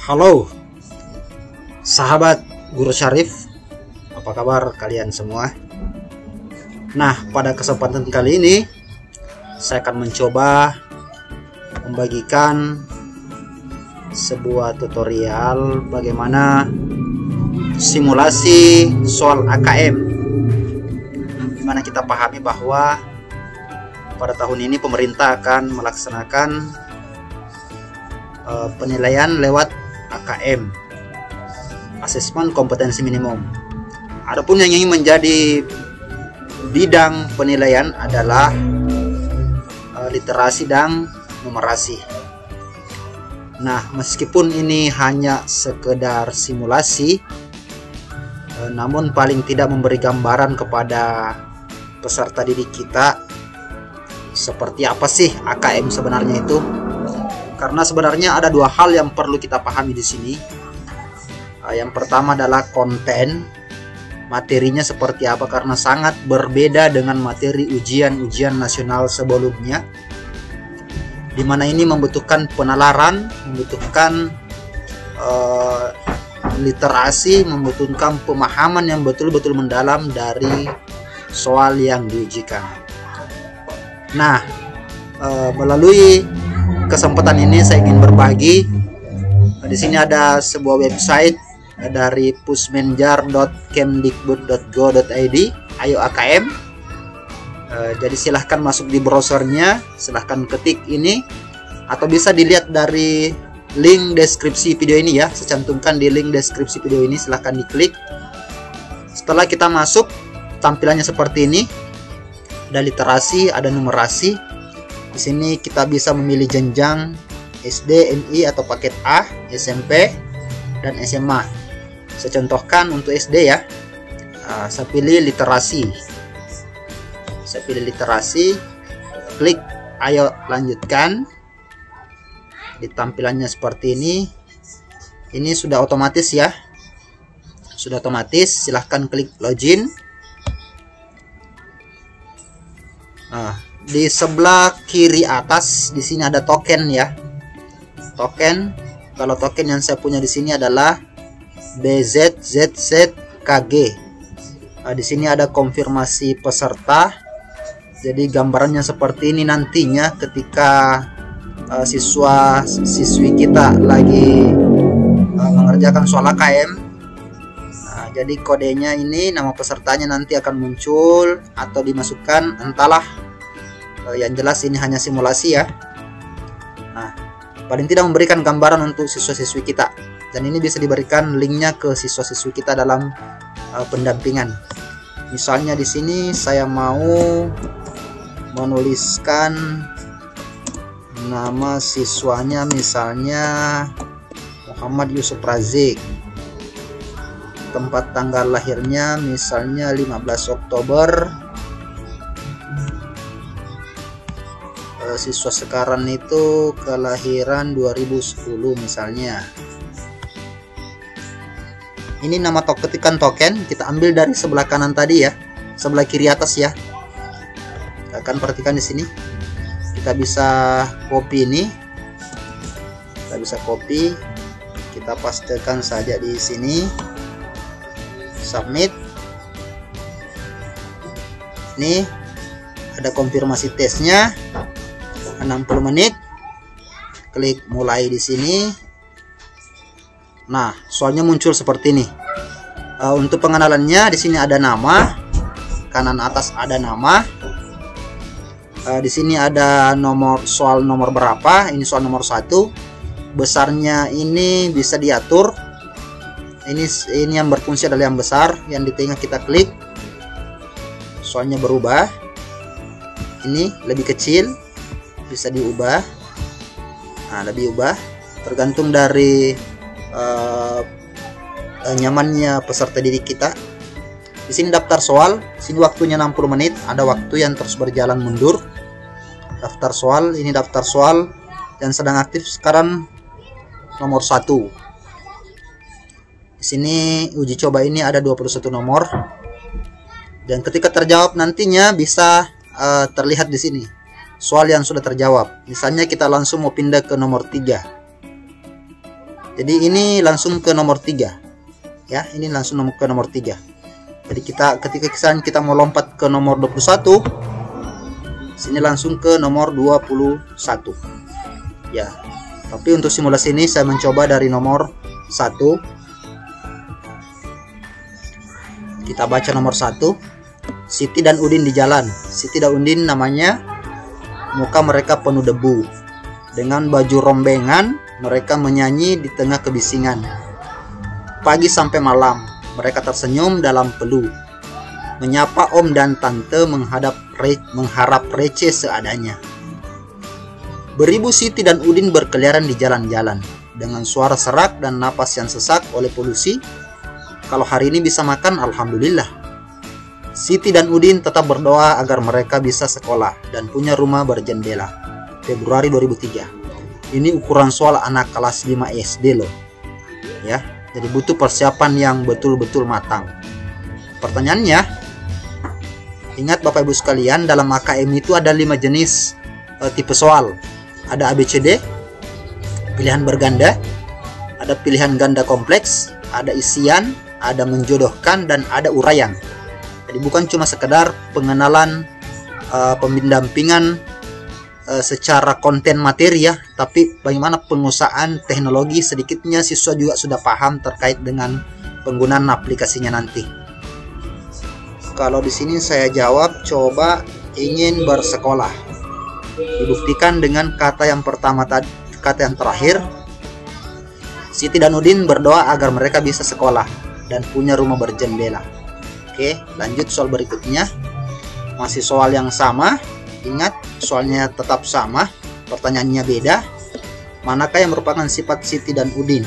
Halo sahabat Guru Syarif, apa kabar kalian semua? Nah, pada kesempatan kali ini saya akan mencoba membagikan sebuah tutorial bagaimana simulasi soal AKM, dimana kita pahami bahwa pada tahun ini pemerintah akan melaksanakan penilaian lewat AKM, asesmen kompetensi minimum. Adapun yang ingin menjadi bidang penilaian adalah literasi dan numerasi. Nah, meskipun ini hanya sekedar simulasi, namun paling tidak memberi gambaran kepada peserta didik kita seperti apa sih AKM sebenarnya itu. Karena sebenarnya ada dua hal yang perlu kita pahami di sini. Yang pertama adalah konten, materinya seperti apa, karena sangat berbeda dengan materi ujian-ujian nasional sebelumnya, di mana ini membutuhkan penalaran, membutuhkan literasi, membutuhkan pemahaman yang betul-betul mendalam dari soal yang diujikan. Nah, melalui kesempatan ini saya ingin berbagi. Di sini ada sebuah website dari pusmenjar.kemdikbud.go.id, ayo AKM. Jadi silahkan masuk di browsernya, silahkan ketik ini, atau bisa dilihat dari link deskripsi video ini ya. Saya cantumkan di link deskripsi video ini, silahkan diklik. Setelah kita masuk, tampilannya seperti ini. Ada literasi, ada numerasi. Di sini kita bisa memilih jenjang SD, MI atau paket A, SMP, dan SMA. Saya contohkan untuk SD ya. Saya pilih literasi. Saya pilih literasi. Klik ayo lanjutkan. Di tampilannya seperti ini. Ini sudah otomatis ya. Sudah otomatis. Silahkan klik login. Nah, di sebelah kiri atas di sini ada token ya. Token. Kalau token yang saya punya di sini adalah BZZZKG. Di sini ada konfirmasi peserta. Jadi gambarannya seperti ini nantinya ketika siswa-siswi kita lagi mengerjakan soal AKM. Nah, jadi kodenya ini, nama pesertanya nanti akan muncul atau dimasukkan, entahlah. Yang jelas ini hanya simulasi ya. Nah, paling tidak memberikan gambaran untuk siswa-siswi kita, dan ini bisa diberikan linknya ke siswa-siswi kita dalam pendampingan. Misalnya di sini saya mau menuliskan nama siswanya, misalnya Muhammad Yusuf Razik, tempat tanggal lahirnya misalnya 15 Oktober. Siswa sekarang itu kelahiran 2010 misalnya. Ini nama ketikan token kita ambil dari sebelah kanan tadi ya, sebelah kiri atas ya. Kita akan perhatikan di sini. Kita bisa copy ini. Kita bisa copy. Kita pastekan saja di sini. Submit. Ini ada konfirmasi tesnya. 60 menit. Klik mulai di sini. Nah, soalnya muncul seperti ini. Untuk pengenalannya di sini ada nama, kanan atas ada nama. Di sini ada nomor soal nomor berapa. Ini soal nomor 1. Besarnya ini bisa diatur. Ini yang berfungsi adalah yang besar. Yang di tengah kita klik. Soalnya berubah. Ini lebih kecil. Bisa diubah. Nah, lebih ubah tergantung dari nyamannya peserta didik kita. Di sini daftar soal, sini waktunya 60 menit, ada waktu yang terus berjalan mundur. Daftar soal, ini daftar soal yang sedang aktif sekarang nomor 1. Di sini uji coba ini ada 21 nomor. Dan ketika terjawab nantinya bisa terlihat di sini soal yang sudah terjawab. Misalnya kita langsung mau pindah ke nomor 3. Jadi ini langsung ke nomor 3 ya, ini langsung ke nomor 3. Jadi ketika kita mau lompat ke nomor 21, sini langsung ke nomor 21 ya. Tapi untuk simulasi ini saya mencoba dari nomor 1. Kita baca nomor 1. Siti dan Udin di jalan. Siti dan Udin namanya, muka mereka penuh debu. Dengan baju rombengan mereka menyanyi di tengah kebisingan. Pagi sampai malam mereka tersenyum dalam peluh, menyapa om dan tante mengharap receh seadanya. Beribu Siti dan Udin berkeliaran di jalan-jalan dengan suara serak dan napas yang sesak oleh polusi. Kalau hari ini bisa makan, alhamdulillah. Siti dan Udin tetap berdoa agar mereka bisa sekolah dan punya rumah berjendela. Februari 2003. Ini ukuran soal anak kelas 5 SD loh. Ya, jadi butuh persiapan yang betul-betul matang. Pertanyaannya, ingat Bapak Ibu sekalian, dalam AKM itu ada 5 jenis tipe soal. Ada ABCD, pilihan berganda, ada pilihan ganda kompleks, ada isian, ada menjodohkan, dan ada uraian. Jadi bukan cuma sekedar pengenalan pendampingan secara konten materi ya, tapi bagaimana pengusahaan teknologi, sedikitnya siswa juga sudah paham terkait dengan penggunaan aplikasinya nanti. Kalau di sini saya jawab, coba ingin bersekolah. Dibuktikan dengan kata yang pertama tadi, kata yang terakhir. Siti dan Udin berdoa agar mereka bisa sekolah dan punya rumah berjendela. Oke, lanjut soal berikutnya. Masih soal yang sama. Ingat, soalnya tetap sama, pertanyaannya beda. Manakah yang merupakan sifat Siti dan Udin?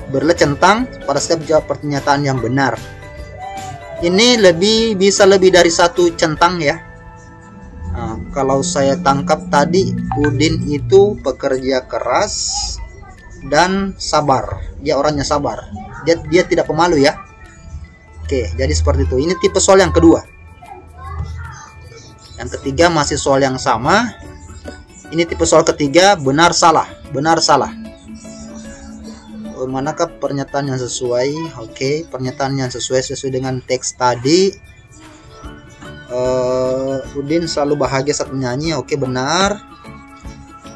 Berlecentang pada setiap jawab pernyataan yang benar. Ini bisa lebih dari satu centang ya. Nah, kalau saya tangkap tadi, Udin itu pekerja keras dan sabar. Dia orangnya sabar. Dia tidak pemalu ya. Oke, jadi seperti itu. Ini tipe soal yang kedua. Yang ketiga masih soal yang sama. Ini tipe soal ketiga, benar salah. Benar salah. Manakah pernyataan yang sesuai? Oke, pernyataan yang sesuai dengan teks tadi. Udin selalu bahagia saat menyanyi. Oke, benar.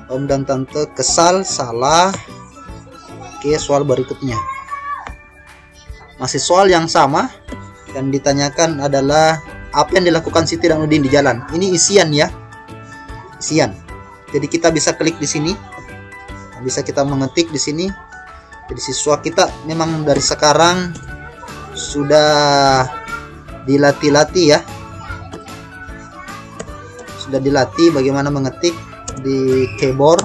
Om dan tante kesal, salah. Oke, soal berikutnya. Masih soal yang sama, dan ditanyakan adalah apa yang dilakukan Siti dan Udin di jalan. Ini isian ya, isian. Jadi kita bisa klik di sini, bisa kita mengetik di sini. Jadi siswa kita memang dari sekarang sudah dilatih-latih ya, sudah dilatih bagaimana mengetik di keyboard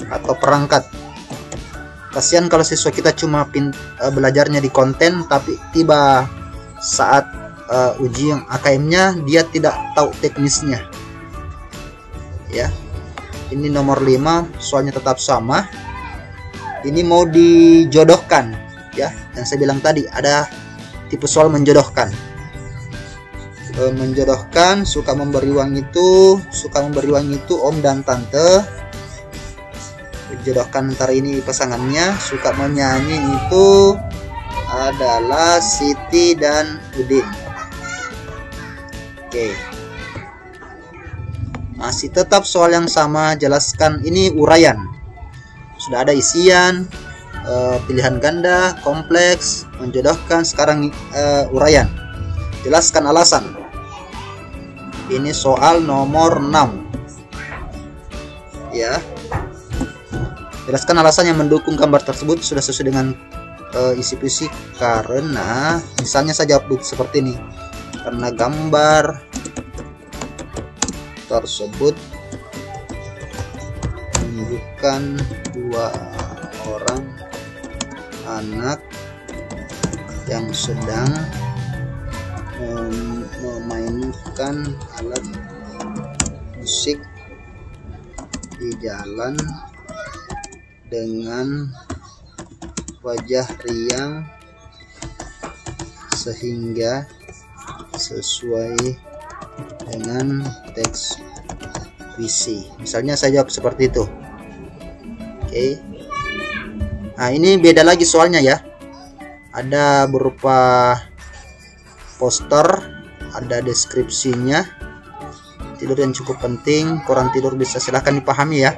atau perangkat. Kasihan kalau siswa kita cuma belajarnya di konten, tapi tiba saat ujian AKM-nya dia tidak tahu teknisnya. Ya. Ini nomor 5, soalnya tetap sama. Ini mau dijodohkan ya. Yang saya bilang tadi ada tipe soal menjodohkan. Menjodohkan, suka memberi uang itu om dan tante. Jodohkan antara ini pasangannya. Suka menyanyi itu adalah Siti dan Udin. Oke. Masih tetap soal yang sama, jelaskan. Ini uraian. Sudah ada isian, pilihan ganda, kompleks, menjodohkan. Sekarang uraian. Jelaskan alasan. Ini soal nomor 6. Ya. Jelaskan alasan yang mendukung gambar tersebut sudah sesuai dengan isi puisi. Karena misalnya saya jawab seperti ini. Karena gambar tersebut menunjukkan 2 orang anak yang sedang memainkan alat musik di jalan dengan wajah riang sehingga sesuai dengan teks puisi. Misalnya saya jawab seperti itu. Oke. Nah, ini beda lagi soalnya ya. Ada berupa poster, ada deskripsinya. Tidur yang cukup penting, kurang tidur bisa, silahkan dipahami ya.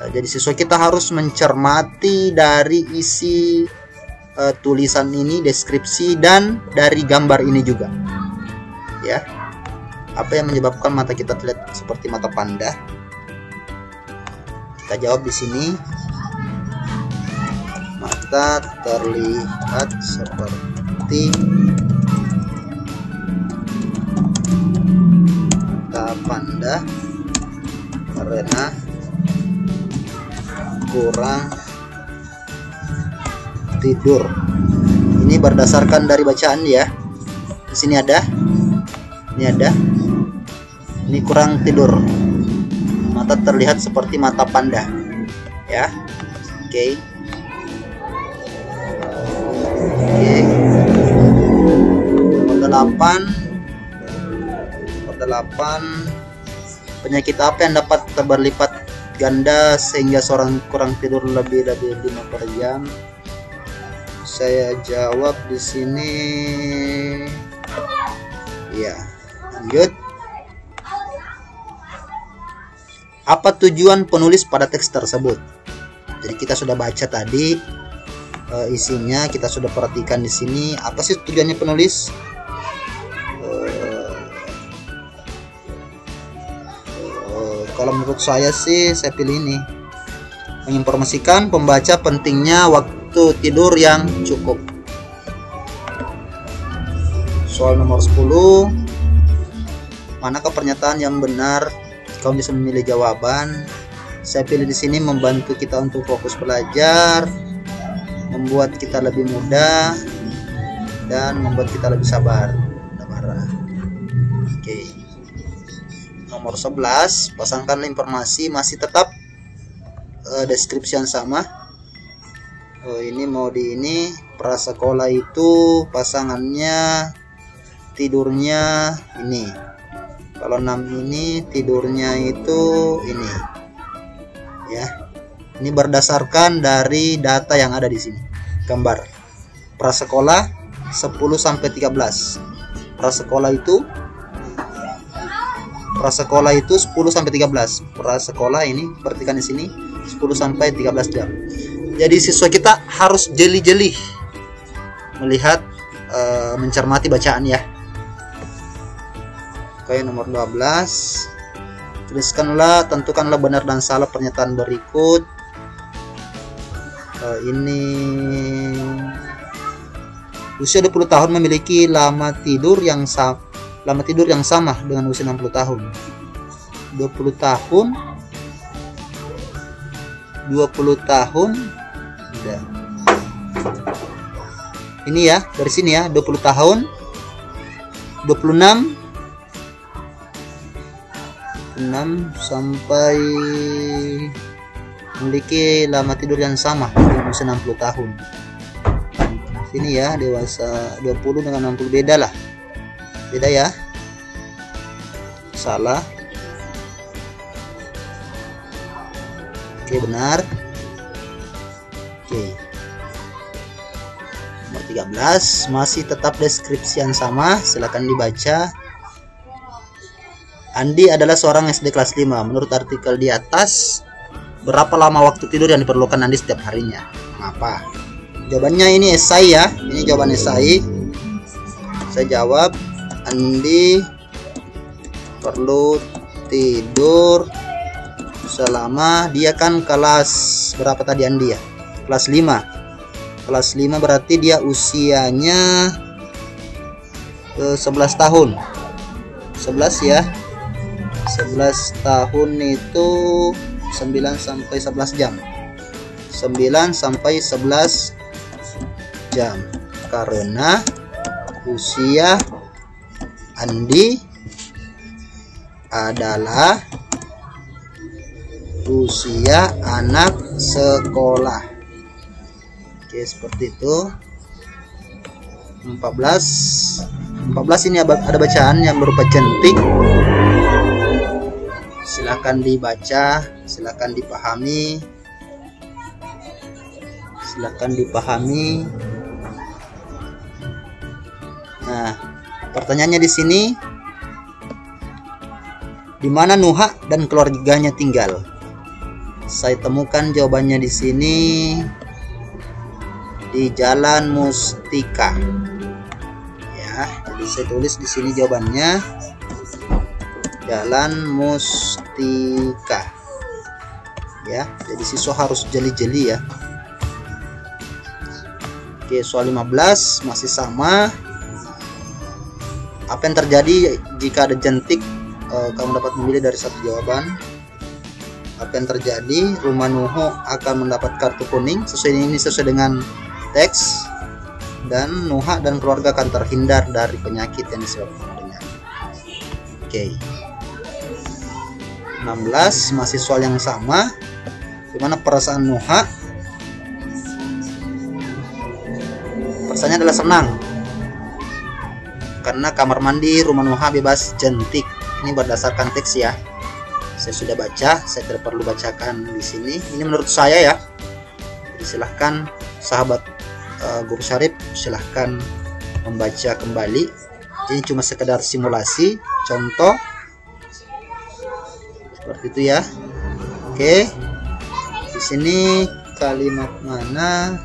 Nah, jadi siswa kita harus mencermati dari isi tulisan ini, deskripsi, dan dari gambar ini juga ya. Apa yang menyebabkan mata kita terlihat seperti mata panda? Kita jawab di sini. Mata terlihat seperti mata panda karena kurang tidur. Ini berdasarkan dari bacaan ya. Di sini ada, ini ada. Ini kurang tidur. Mata terlihat seperti mata panda. Ya. Oke. Oke. Nomor 8. Penyakit apa yang dapat berlipat ganda sehingga seorang kurang tidur lebih dari 5 per jam? Saya jawab di sini. Ya, lanjut. Apa tujuan penulis pada teks tersebut? Jadi kita sudah baca tadi isinya, kita sudah perhatikan di sini. Apa sih tujuannya penulis? Kalau menurut saya sih, saya pilih ini. Menginformasikan pembaca pentingnya waktu tidur yang cukup. Soal nomor 10. Manakah pernyataan yang benar? Kamu bisa memilih jawaban. Saya pilih di sini membantu kita untuk fokus belajar, membuat kita lebih mudah, dan membuat kita lebih sabar. Oke. Nomor 11, pasangkan informasi masih tetap deskripsi yang sama. Ini mau di ini prasekolah itu pasangannya tidurnya ini. Kalau 6 ini tidurnya itu ini. Ya. Ini berdasarkan dari data yang ada di sini. Gambar. Prasekolah 10 sampai 13. Prasekolah itu 10 sampai 13. Prasekolah ini perhatikan di sini 10 sampai 13 jam. Jadi siswa kita harus jeli-jeli melihat, mencermati bacaan ya. Oke, nomor 12. Tuliskanlah, tentukanlah benar dan salah pernyataan berikut. Ini usia 20 tahun memiliki lama tidur yang sama dengan usia 60 tahun. 20 tahun udah. Ini ya, dari sini ya, 20 tahun 26 sampai memiliki lama tidur yang sama dengan usia 60 tahun. Sini ya, dewasa 20 dengan 60, beda lah. Beda ya. Salah. Oke, benar. Oke. Nomor 13, masih tetap deskripsi yang sama, silakan dibaca. Andi adalah seorang SD kelas 5. Menurut artikel di atas, berapa lama waktu tidur yang diperlukan Andi setiap harinya? Mengapa? Jawabannya ini esai ya. Ini jawaban esai. Saya jawab, Andi perlu tidur selama, dia kan kelas berapa tadi Andi ya? Kelas 5. Kelas 5 berarti dia usianya 11 tahun. 11 ya. 11 tahun itu 9 sampai 11 jam. 9 sampai 11 jam. Karena usia Andi adalah usia anak sekolah. Oke, seperti itu. 14 ini ada bacaan yang berupa centik. Silakan dibaca, silakan dipahami. Silakan dipahami. Nah, pertanyaannya di sini, di mana Nuha dan keluarganya tinggal? Saya temukan jawabannya di sini di Jalan Mustika. Ya, jadi saya tulis di sini jawabannya Jalan Mustika. Ya, jadi siswa harus jeli-jeli ya. Oke, soal 15 masih sama. Apa yang terjadi jika ada jentik? Kamu dapat memilih dari satu jawaban. Apa yang terjadi? Rumah Nuho akan mendapat kartu kuning. Sesuai dengan teks. Dan Nuha dan keluarga akan terhindar dari penyakit yang disebabkan dengan. Oke. 16 masih soal yang sama. Gimana perasaan Nuha? Perasaannya adalah senang. Karena kamar mandi rumah Nuha bebas jentik. Ini berdasarkan teks ya. Saya sudah baca, saya tidak perlu bacakan di sini. Ini menurut saya ya. Jadi silahkan sahabat Guru Syarif, silahkan membaca kembali. Ini cuma sekedar simulasi, contoh seperti itu ya. Oke, di sini kalimat mana?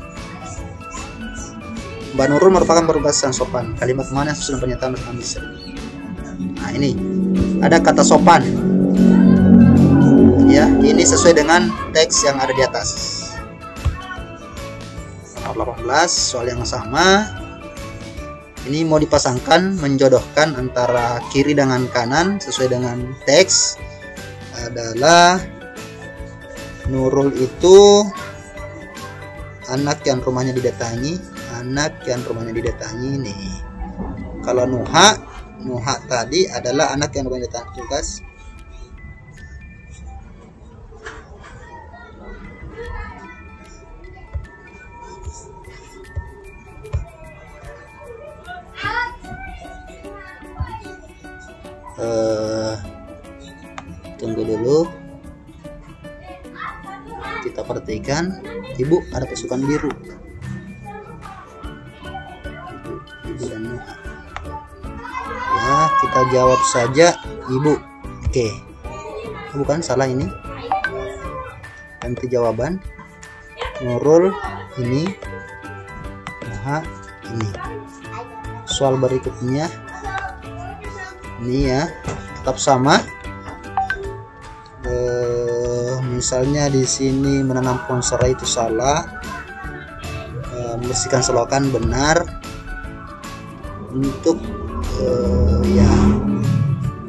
Mbak Nurul merupakan peribahasa sopan. Kalimat mana yang susun pernyataan berkaitan bisa? Nah, ini ada kata sopan. Ya, ini sesuai dengan teks yang ada di atas. Nomor 18, soal yang sama. Ini mau dipasangkan, menjodohkan antara kiri dengan kanan sesuai dengan teks. Adalah Nurul itu anak yang rumahnya didatangi, nih. Kalau Nuha tadi adalah anak yang rumahnya didatangi. Tugas. Tunggu dulu, kita perhatikan. Ibu ada pasukan biru, ibu dan Nuha ya, kita jawab saja ibu. Oke, bukan salah, ini ganti jawaban. Nurul ini, Nuha ini. Soal berikutnya ini ya, tetap sama. Misalnya di sini menanam pohon serai itu salah, membersihkan selokan benar. Untuk ya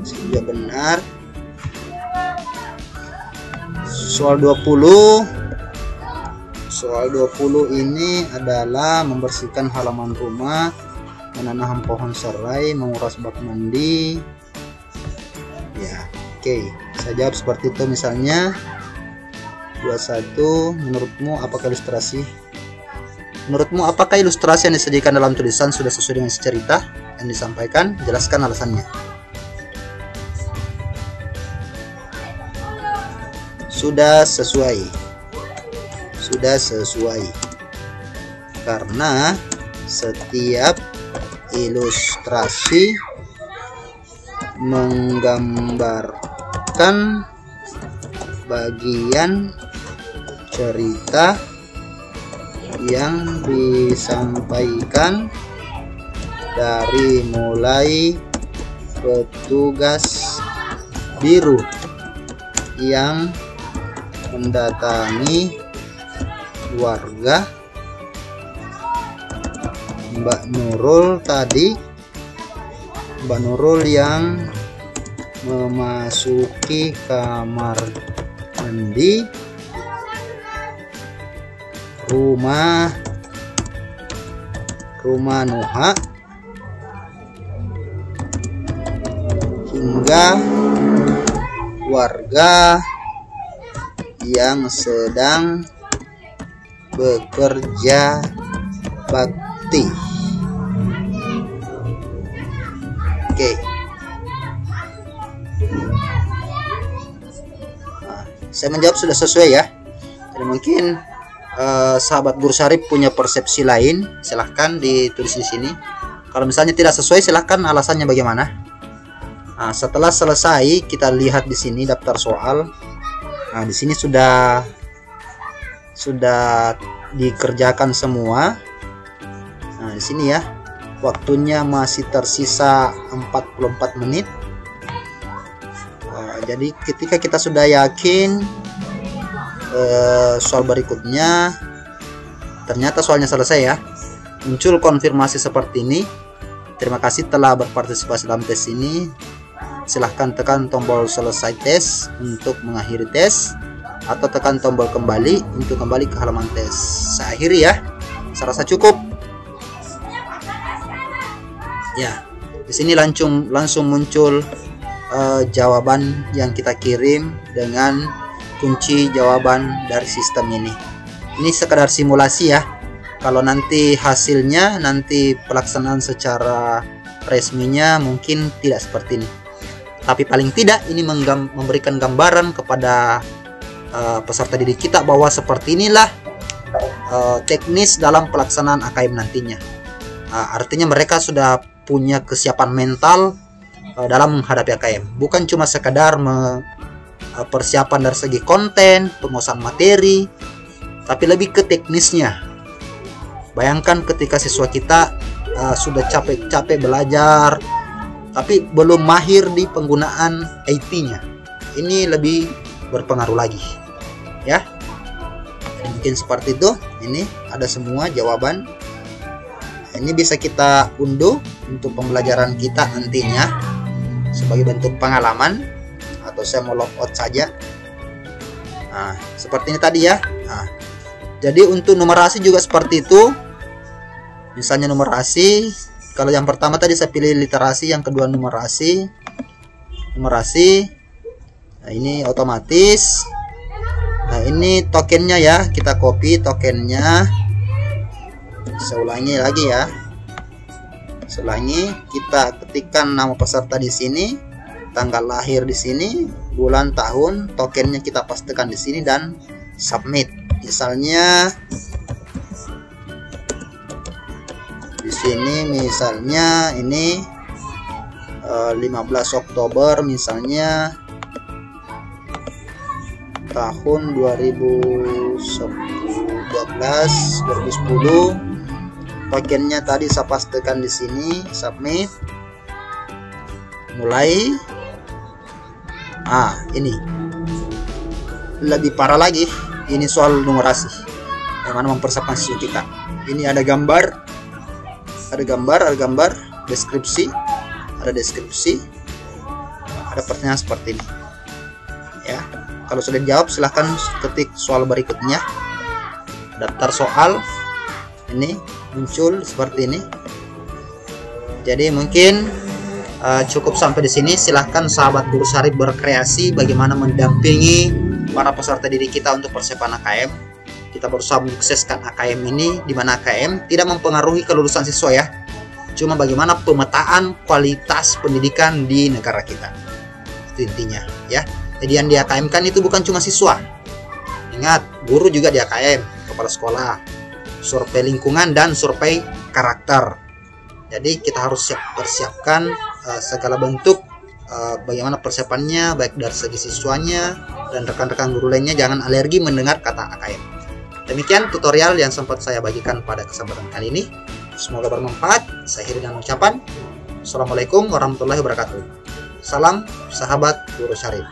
sudah benar. Soal 20 ini adalah membersihkan halaman rumah, menanam pohon serai, menguras bak mandi. Ya, oke. Saya jawab seperti itu. Misalnya 21, menurutmu apakah ilustrasi yang disediakan dalam tulisan sudah sesuai dengan cerita yang disampaikan? Jelaskan alasannya. Sudah sesuai. Karena setiap ilustrasi menggambarkan bagian cerita yang disampaikan dari mulai petugas biru yang mendatangi warga, Mbak Nurul yang memasuki kamar mandi rumah Nuha, hingga warga yang sedang bekerja bakti. Oke. Nah, saya menjawab sudah sesuai ya. Jadi mungkin sahabat Guru Syarif punya persepsi lain, silahkan ditulis di sini. Kalau misalnya tidak sesuai, silahkan alasannya bagaimana. Nah, setelah selesai, kita lihat di sini daftar soal. Nah, di sini sudah dikerjakan semua. Nah, di sini ya, waktunya masih tersisa 44 menit. Jadi ketika kita sudah yakin soal berikutnya ternyata soalnya selesai ya, muncul konfirmasi seperti ini. Terima kasih telah berpartisipasi dalam tes ini. Silahkan tekan tombol selesai tes untuk mengakhiri tes, atau tekan tombol kembali untuk kembali ke halaman tes. Saya akhiri ya, saya rasa cukup. Ya, di sini langsung muncul jawaban yang kita kirim dengan kunci jawaban dari sistem ini. Ini sekedar simulasi ya. Kalau nanti hasilnya, nanti pelaksanaan secara resminya mungkin tidak seperti ini. Tapi paling tidak ini memberikan gambaran kepada peserta didik kita bahwa seperti inilah teknis dalam pelaksanaan AKM nantinya. Artinya mereka sudah punya kesiapan mental dalam menghadapi AKM. Bukan cuma sekadar persiapan dari segi konten, penguasaan materi, tapi lebih ke teknisnya. Bayangkan ketika siswa kita sudah capek-capek belajar, tapi belum mahir di penggunaan IT-nya. Ini lebih berpengaruh lagi, ya. Mungkin seperti itu. Ini ada semua jawaban. Ini bisa kita unduh untuk pembelajaran kita nantinya sebagai bentuk pengalaman, atau saya mau logout saja. Nah, seperti ini tadi ya. Nah, jadi untuk numerasi juga seperti itu. Misalnya numerasi, kalau yang pertama tadi saya pilih literasi, yang kedua numerasi. Nah, ini otomatis. Nah, ini tokennya ya, kita copy tokennya. Saya ulangi lagi ya. Selangi, kita ketikkan nama peserta di sini, tanggal lahir di sini, bulan, tahun, tokennya kita pastikan di sini dan submit. Misalnya di sini, misalnya ini 15 Oktober misalnya tahun 2010. Tokennya tadi saya pastikan di sini, submit. Mulai. Ini lebih parah lagi. Ini soal numerasi, bagaimana mempersiapkan siswa kita. Ini ada gambar, deskripsi, ada pertanyaan seperti ini. Ya, kalau sudah dijawab silahkan ketik soal berikutnya. Daftar soal ini muncul seperti ini. Jadi mungkin cukup sampai di sini. Silahkan sahabat Guru Syarif berkreasi bagaimana mendampingi para peserta didik kita untuk persiapan AKM. Kita berusaha menyukseskan AKM ini, di mana AKM tidak mempengaruhi kelulusan siswa ya. Cuma bagaimana pemetaan kualitas pendidikan di negara kita. Itu intinya ya. Jadi yang di AKM kan itu bukan cuma siswa. Ingat, guru juga di AKM, kepala sekolah, survei lingkungan dan survei karakter. Jadi kita harus persiapkan segala bentuk bagaimana persiapannya, baik dari segi siswanya dan rekan-rekan guru lainnya. Jangan alergi mendengar kata AKM. Demikian tutorial yang sempat saya bagikan pada kesempatan kali ini. Semoga bermanfaat. Saya akhiri dengan ucapan Assalamualaikum warahmatullahi wabarakatuh. Salam sahabat Guru Syarif.